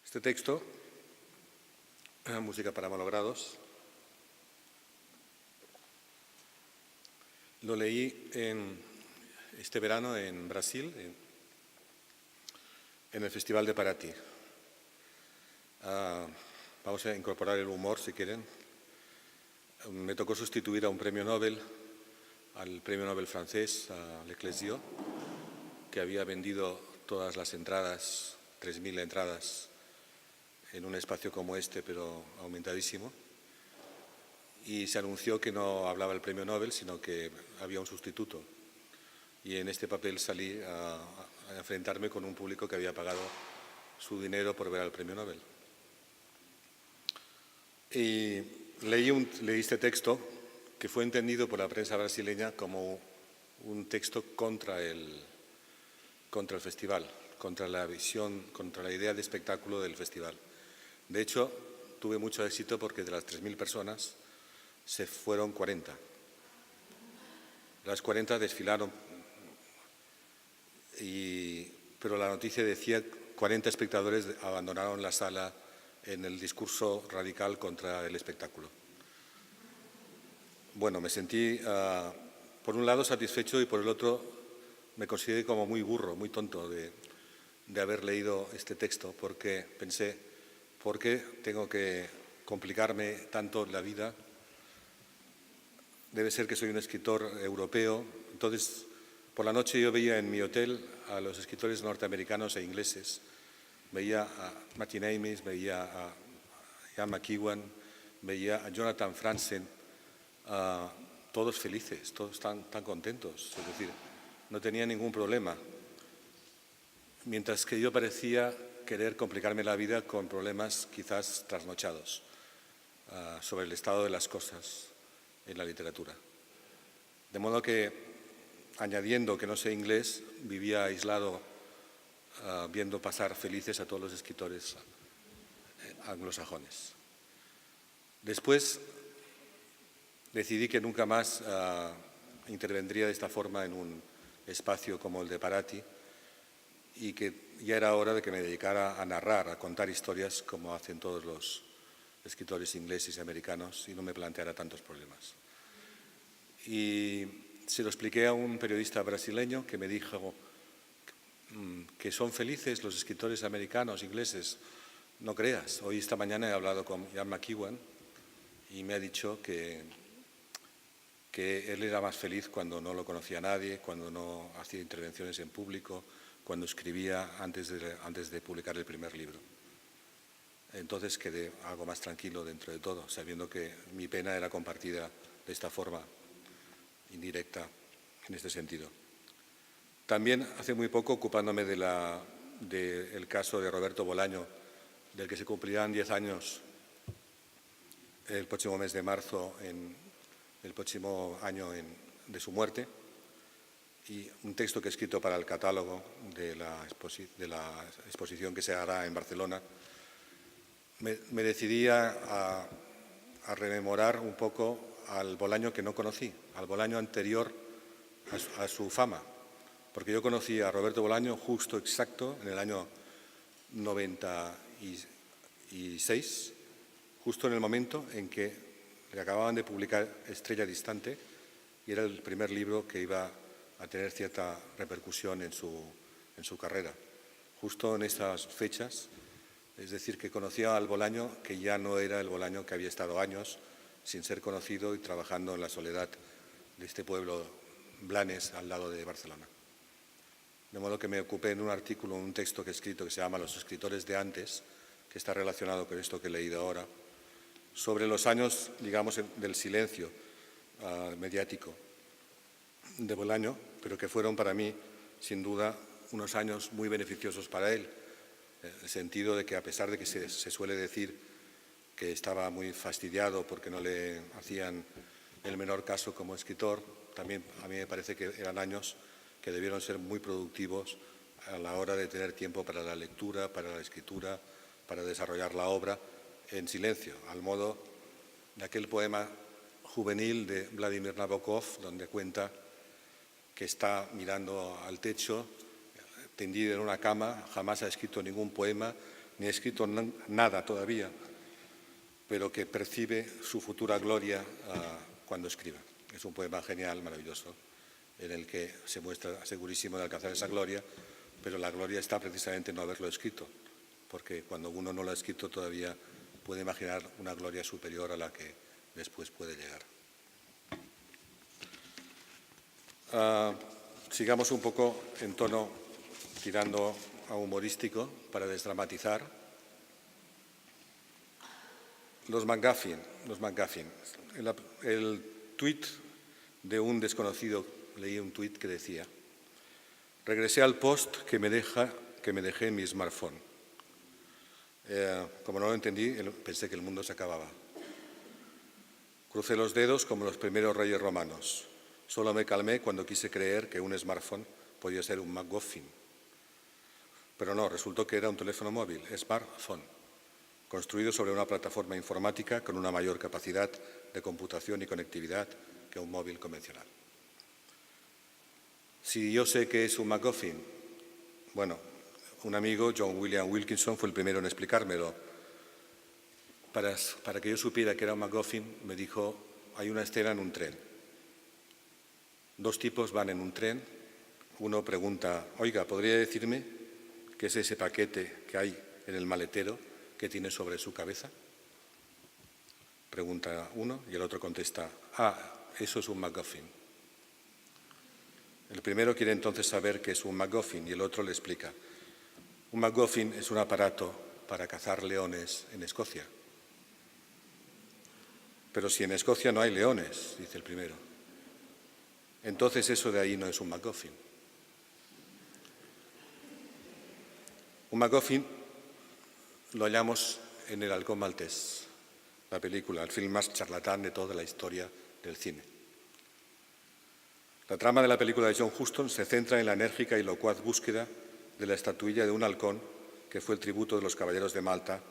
Este texto, Música para malogrados, lo leí este verano en Brasil, en el Festival de Paraty. Vamos a incorporar el humor, si quieren. Me tocó sustituir a un premio Nobel, al premio Nobel francés, a Leclésio, que había vendido todas las entradas, 3.000 entradas, en un espacio como este, pero aumentadísimo. Y se anunció que no hablaba el premio Nobel, sino que había un sustituto. Y en este papel salí a enfrentarme con un público que había pagado su dinero por ver al premio Nobel. Y leí este texto que fue entendido por la prensa brasileña como un texto contra el festival, contra la visión, contra la idea de espectáculo del festival. De hecho, tuve mucho éxito porque de las 3.000 personas se fueron 40. Las 40 desfilaron, pero la noticia decía 40 espectadores abandonaron la sala en el discurso radical contra el espectáculo. Bueno, me sentí, por un lado, satisfecho y por el otro me consideré como muy burro, muy tonto de haber leído este texto, porque pensé, ¿por qué tengo que complicarme tanto la vida? Debe ser que soy un escritor europeo. Entonces, por la noche yo veía en mi hotel a los escritores norteamericanos e ingleses. Veía a Martin Amis, veía a Ian McEwan, veía a Jonathan Franzen, todos felices, todos tan contentos. Es decir, no tenía ningún problema. Mientras que yo parecía querer complicarme la vida con problemas quizás trasnochados sobre el estado de las cosas en la literatura. De modo que, añadiendo que no sé inglés, vivía aislado viendo pasar felices a todos los escritores anglosajones. Después decidí que nunca más intervendría de esta forma en un espacio como el de Paraty y que ya era hora de que me dedicara a narrar, a contar historias como hacen todos los escritores ingleses y americanos y no me planteara tantos problemas. Y se lo expliqué a un periodista brasileño que me dijo que son felices los escritores americanos, ingleses. No creas, hoy esta mañana he hablado con Ian McEwan y me ha dicho que él era más feliz cuando no lo conocía nadie, cuando no hacía intervenciones en público, cuando escribía antes de publicar el primer libro. Entonces quedé algo más tranquilo dentro de todo, sabiendo que mi pena era compartida de esta forma indirecta en este sentido. También hace muy poco, ocupándome del caso de Roberto Bolaño, del que se cumplirán 10 años el próximo mes de marzo, el próximo año de su muerte, y un texto que he escrito para el catálogo de la exposición que se hará en Barcelona, me decidí a rememorar un poco al Bolaño que no conocí, al Bolaño anterior a su fama, porque yo conocí a Roberto Bolaño justo exacto en el año 96, justo en el momento en que le acababan de publicar Estrella Distante y era el primer libro que iba a tener cierta repercusión en su carrera. Justo en esas fechas, es decir, que conocía al Bolaño que ya no era el Bolaño que había estado años sin ser conocido y trabajando en la soledad de este pueblo Blanes al lado de Barcelona. De modo que me ocupé en un artículo, un texto que he escrito que se llama Los escritores de antes, que está relacionado con esto que he leído ahora, sobre los años, digamos, del silencio mediático de Bolaño, pero que fueron para mí, sin duda, unos años muy beneficiosos para él, en el sentido de que a pesar de que se suele decir que estaba muy fastidiado porque no le hacían el menor caso como escritor, también a mí me parece que eran años que debieron ser muy productivos a la hora de tener tiempo para la lectura, para la escritura, para desarrollar la obra en silencio, al modo de aquel poema juvenil de Vladimir Nabokov, donde cuenta que está mirando al techo, tendido en una cama, jamás ha escrito ningún poema, ni ha escrito nada todavía, pero que percibe su futura gloria cuando escriba. Es un poema genial, maravilloso, en el que se muestra segurísimo de alcanzar esa gloria, pero la gloria está precisamente en no haberlo escrito, porque cuando uno no lo ha escrito todavía puede imaginar una gloria superior a la que después puede llegar. Sigamos un poco en tono tirando a humorístico para desdramatizar. Los McGuffin. El tuit de un desconocido, leí un tuit que decía: regresé al post que me dejé en mi smartphone. Como no lo entendí, pensé que el mundo se acababa. Crucé los dedos como los primeros reyes romanos. Solo me calmé cuando quise creer que un smartphone podía ser un MacGuffin. Pero no, resultó que era un teléfono móvil, smartphone, construido sobre una plataforma informática con una mayor capacidad de computación y conectividad que un móvil convencional. Si yo sé qué es un MacGuffin, bueno, un amigo, John William Wilkinson, fue el primero en explicármelo. Para que yo supiera que era un MacGuffin, me dijo: hay una escena en un tren. Dos tipos van en un tren. Uno pregunta: oiga, ¿podría decirme qué es ese paquete que hay en el maletero que tiene sobre su cabeza? Pregunta uno y el otro contesta: eso es un MacGuffin. El primero quiere entonces saber qué es un MacGuffin y el otro le explica: un MacGuffin es un aparato para cazar leones en Escocia. Pero si en Escocia no hay leones, dice el primero. Entonces eso de ahí no es un MacGuffin. Un MacGuffin lo hallamos en El halcón maltés, la película, el film más charlatán de toda la historia del cine. La trama de la película de John Huston se centra en la enérgica y locuaz búsqueda de la estatuilla de un halcón que fue el tributo de los caballeros de Malta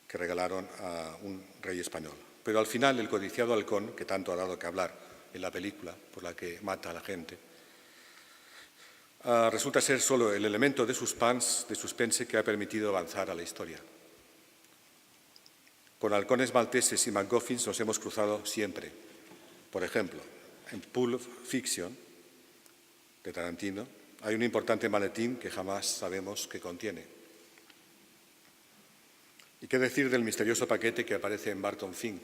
que regalaron a un rey español. Pero al final el codiciado halcón, que tanto ha dado que hablar en la película, por la que mata a la gente, resulta ser solo el elemento de suspense que ha permitido avanzar a la historia. Con halcones malteses y MacGuffins nos hemos cruzado siempre. Por ejemplo, en Pulp Fiction, de Tarantino, hay un importante maletín que jamás sabemos qué contiene. ¿Y qué decir del misterioso paquete que aparece en Barton Fink,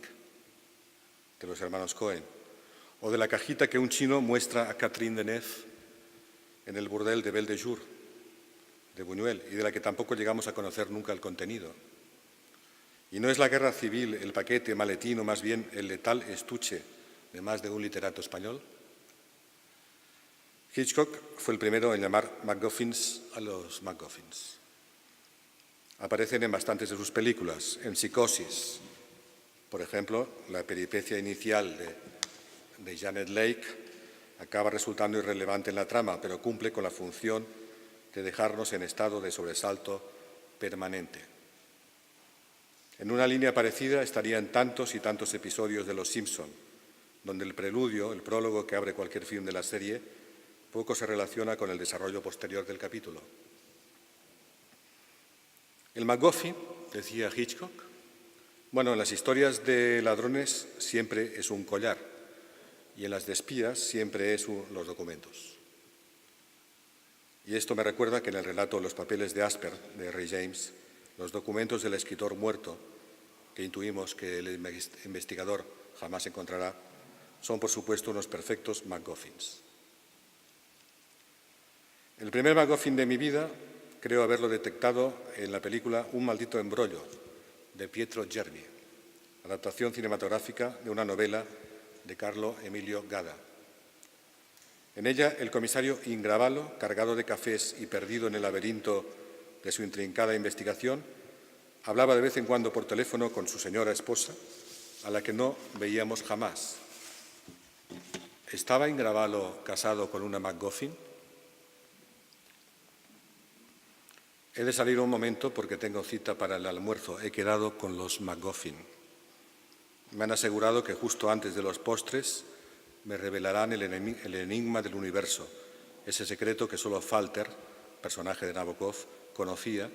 de los hermanos Coen? O de la cajita que un chino muestra a Catherine Deneuve en el burdel de Belle de Jour, de Buñuel, y de la que tampoco llegamos a conocer nunca el contenido. ¿Y no es la guerra civil el paquete, maletín o más bien el letal estuche de más de un literato español? Hitchcock fue el primero en llamar MacGuffins a los MacGuffins. Aparecen en bastantes de sus películas. En Psicosis, por ejemplo, la peripecia inicial de Janet Leigh acaba resultando irrelevante en la trama, pero cumple con la función de dejarnos en estado de sobresalto permanente. En una línea parecida estarían tantos y tantos episodios de Los Simpson, donde el preludio, el prólogo que abre cualquier film de la serie, poco se relaciona con el desarrollo posterior del capítulo. El MacGuffin, decía Hitchcock, bueno, en las historias de ladrones siempre es un collar y en las de espías siempre es los documentos. Y esto me recuerda que en el relato Los papeles de Asper, de Ray James, los documentos del escritor muerto, que intuimos que el investigador jamás encontrará, son por supuesto unos perfectos MacGuffins. El primer MacGuffin de mi vida creo haberlo detectado en la película Un maldito embrollo, de Pietro Germi, adaptación cinematográfica de una novela de Carlo Emilio Gada. En ella, el comisario Ingravalo, cargado de cafés y perdido en el laberinto de su intrincada investigación, hablaba de vez en cuando por teléfono con su señora esposa, a la que no veíamos jamás. ¿Estaba Ingravalo casado con una MacGuffin? He de salir un momento porque tengo cita para el almuerzo. He quedado con los MacGuffin. Me han asegurado que justo antes de los postres me revelarán el enigma del universo, ese secreto que solo Falter, personaje de Nabokov, conocía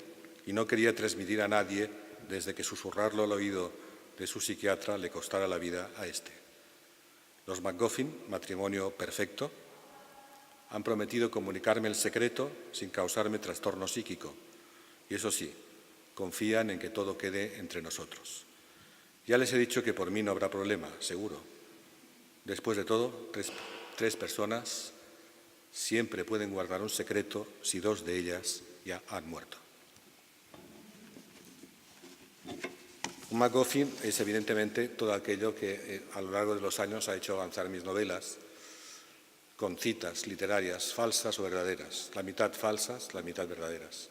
y no quería transmitir a nadie desde que susurrarlo al oído de su psiquiatra le costara la vida a este. Los McGuffin, matrimonio perfecto, han prometido comunicarme el secreto sin causarme trastorno psíquico. Y eso sí, confían en que todo quede entre nosotros. Ya les he dicho que por mí no habrá problema, seguro. Después de todo, tres personas siempre pueden guardar un secreto si dos de ellas ya han muerto. Un MacGuffin es evidentemente todo aquello que a lo largo de los años ha hecho avanzar mis novelas con citas literarias falsas o verdaderas, la mitad falsas, la mitad verdaderas.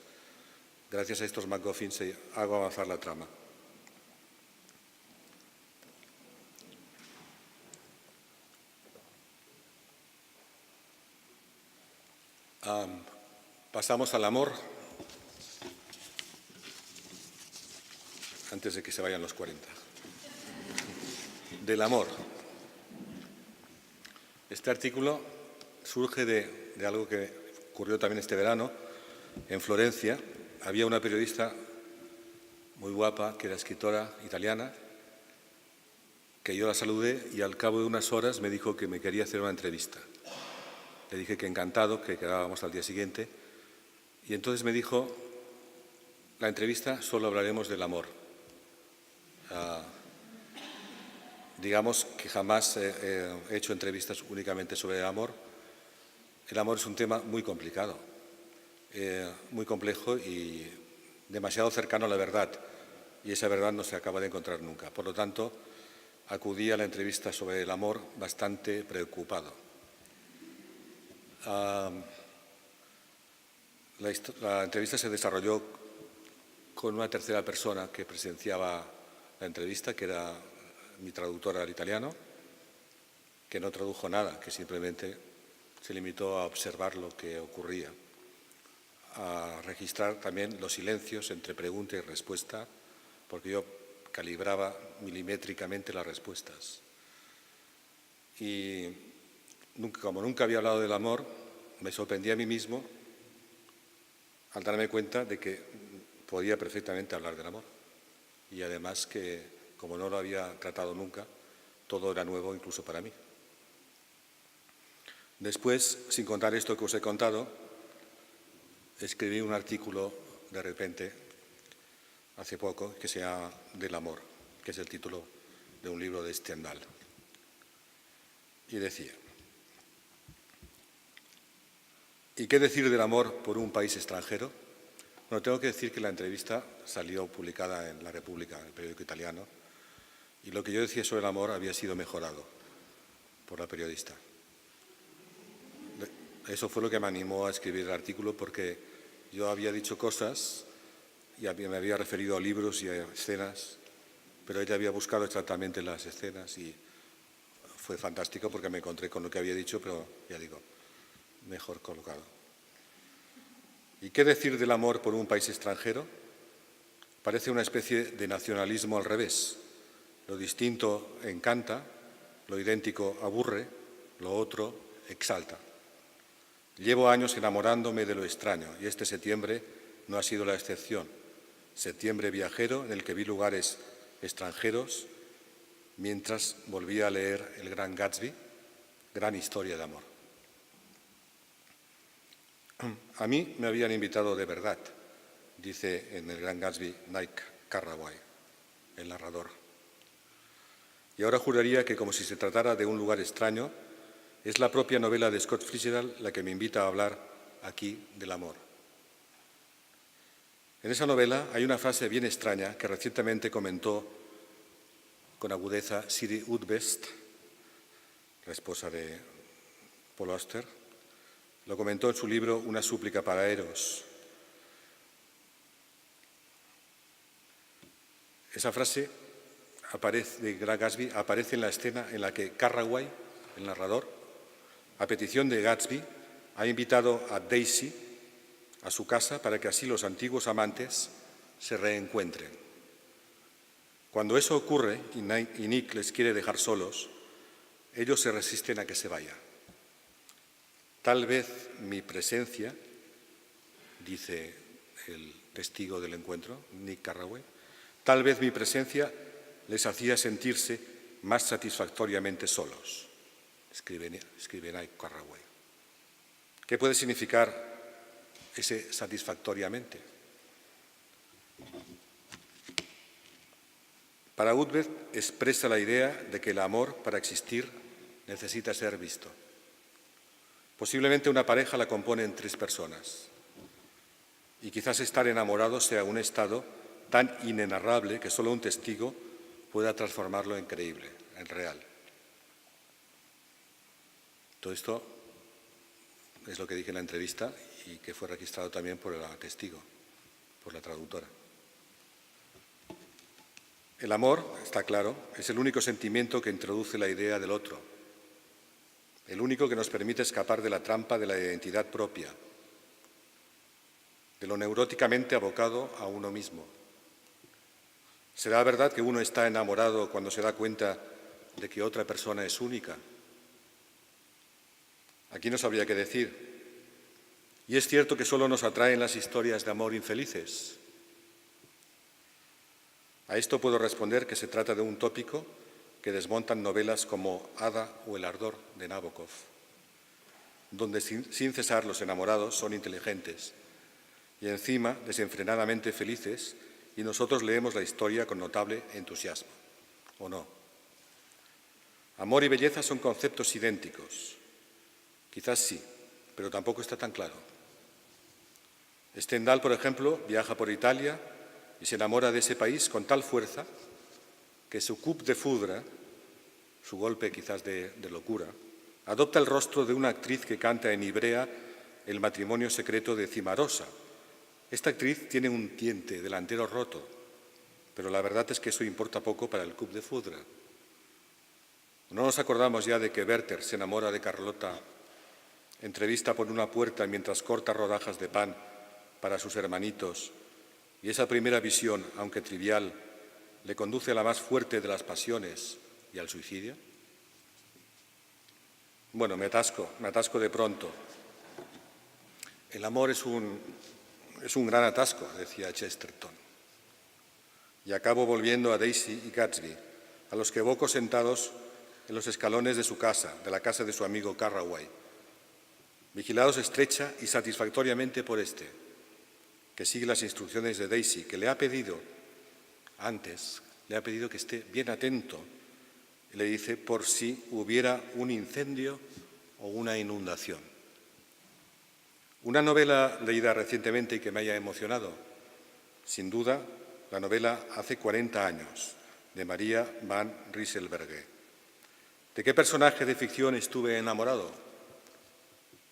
Gracias a estos MacGuffins hago avanzar la trama. Pasamos al amor, antes de que se vayan los 40. Del amor. Este artículo surge de algo que ocurrió también este verano. En Florencia había una periodista muy guapa, que era escritora italiana, que yo la saludé y al cabo de unas horas me dijo que me quería hacer una entrevista. Le dije que encantado, que quedábamos al día siguiente. Y entonces me dijo, la entrevista solo hablaremos del amor. Digamos que jamás he hecho entrevistas únicamente sobre el amor. El amor es un tema muy complicado, muy complejo y demasiado cercano a la verdad. Y esa verdad no se acaba de encontrar nunca. Por lo tanto, acudí a la entrevista sobre el amor bastante preocupado. La entrevista se desarrolló con una tercera persona que presenciaba la entrevista, que era mi traductora al italiano, que no tradujo nada, que simplemente se limitó a observar lo que ocurría, a registrar también los silencios entre pregunta y respuesta, porque yo calibraba milimétricamente las respuestas. Y como nunca había hablado del amor, me sorprendí a mí mismo al darme cuenta de que podía perfectamente hablar del amor. Y además que, como no lo había tratado nunca, todo era nuevo incluso para mí. Después, sin contar esto que os he contado, escribí un artículo de repente, hace poco, que se llama Del amor, que es el título de un libro de Stendhal. Y decía, ¿y qué decir del amor por un país extranjero? Bueno, tengo que decir que la entrevista salió publicada en La República, el periódico italiano, y lo que yo decía sobre el amor había sido mejorado por la periodista. Eso fue lo que me animó a escribir el artículo, porque yo había dicho cosas y me había referido a libros y a escenas, pero ella había buscado exactamente las escenas y fue fantástico porque me encontré con lo que había dicho, pero ya digo, mejor colocado. ¿Y qué decir del amor por un país extranjero? Parece una especie de nacionalismo al revés. Lo distinto encanta, lo idéntico aburre, lo otro exalta. Llevo años enamorándome de lo extraño y este septiembre no ha sido la excepción. Septiembre viajero en el que vi lugares extranjeros mientras volvía a leer El Gran Gatsby, gran historia de amor. A mí me habían invitado de verdad, dice en El Gran Gatsby Nick Carraway, el narrador. Y ahora juraría que, como si se tratara de un lugar extraño, es la propia novela de Scott Fitzgerald la que me invita a hablar aquí del amor. En esa novela hay una frase bien extraña que recientemente comentó con agudeza Siri Udbest, la esposa de Paul Auster. Lo comentó en su libro Una súplica para Eros. Esa frase de Gran Gatsby aparece en la escena en la que Carraway, el narrador, a petición de Gatsby, ha invitado a Daisy a su casa para que así los antiguos amantes se reencuentren. Cuando eso ocurre y Nick les quiere dejar solos, ellos se resisten a que se vaya. Tal vez mi presencia, dice el testigo del encuentro, Nick Carraway. Tal vez mi presencia les hacía sentirse más satisfactoriamente solos, escribe Nick Carraway. ¿Qué puede significar ese satisfactoriamente? Para Woodbert expresa la idea de que el amor, para existir, necesita ser visto. Posiblemente una pareja la componen 3 personas y quizás estar enamorado sea un estado tan inenarrable que solo un testigo pueda transformarlo en creíble, en real. Todo esto es lo que dije en la entrevista y que fue registrado también por el testigo, por la traductora. El amor, está claro, es el único sentimiento que introduce la idea del otro, el único que nos permite escapar de la trampa de la identidad propia, de lo neuróticamente abocado a uno mismo. ¿Será verdad que uno está enamorado cuando se da cuenta de que otra persona es única? Aquí no sabría qué decir. Y es cierto que solo nos atraen las historias de amor infelices. A esto puedo responder que se trata de un tópico que desmontan novelas como Ada o El ardor de Nabokov, donde sin cesar los enamorados son inteligentes y encima desenfrenadamente felices, y nosotros leemos la historia con notable entusiasmo, ¿o no? Amor y belleza son conceptos idénticos. Quizás sí, pero tampoco está tan claro. Stendhal, por ejemplo, viaja por Italia y se enamora de ese país con tal fuerza que su coup de foudre, su golpe quizás de locura, adopta el rostro de una actriz que canta en Ivrea El matrimonio secreto de Cimarosa. Esta actriz tiene un diente delantero roto, pero la verdad es que eso importa poco para el coup de foudre. ¿No nos acordamos ya de que Werther se enamora de Carlota, entrevista por una puerta mientras corta rodajas de pan para sus hermanitos, y esa primera visión, aunque trivial, le conduce a la más fuerte de las pasiones y al suicidio? Bueno, me atasco de pronto. El amor es un gran atasco, decía Chesterton. Y acabo volviendo a Daisy y Gatsby, a los que evoco sentados en los escalones de su casa, de la casa de su amigo Carraway, vigilados estrecha y satisfactoriamente por este, que sigue las instrucciones de Daisy, que le ha pedido que esté bien atento, y le dice por si hubiera un incendio o una inundación. Una novela leída recientemente y que me haya emocionado, sin duda, la novela Hace 40 años, de María van Rieselberghe. ¿De qué personaje de ficción estuve enamorado?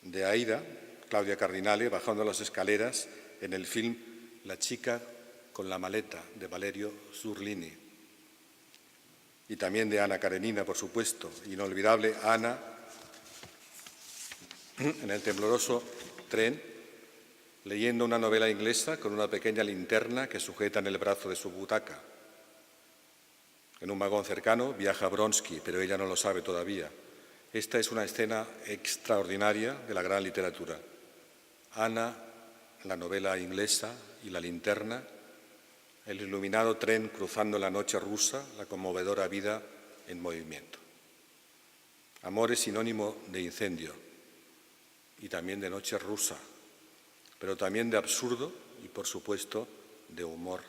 De Aida, Claudia Cardinale, bajando las escaleras en el film La chica con la maleta, de Valerio Zurlini. Y también de Ana Karenina, por supuesto, inolvidable Ana en el tembloroso tren, leyendo una novela inglesa con una pequeña linterna que sujeta en el brazo de su butaca. En un vagón cercano viaja Bronsky, pero ella no lo sabe todavía. Esta es una escena extraordinaria de la gran literatura. Ana, la novela inglesa y la linterna, el iluminado tren cruzando la noche rusa, la conmovedora vida en movimiento. Amor es sinónimo de incendio y también de noche rusa, pero también de absurdo y, por supuesto, de humor.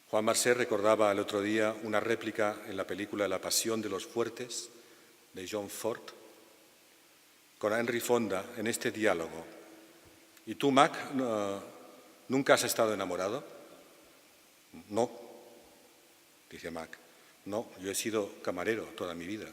Juan Marcet recordaba el otro día una réplica en la película La pasión de los fuertes, de John Ford, con Henry Fonda en este diálogo. ¿Y tú, Mac, nunca has estado enamorado? No, dice Mac. No, yo he sido camarero toda mi vida.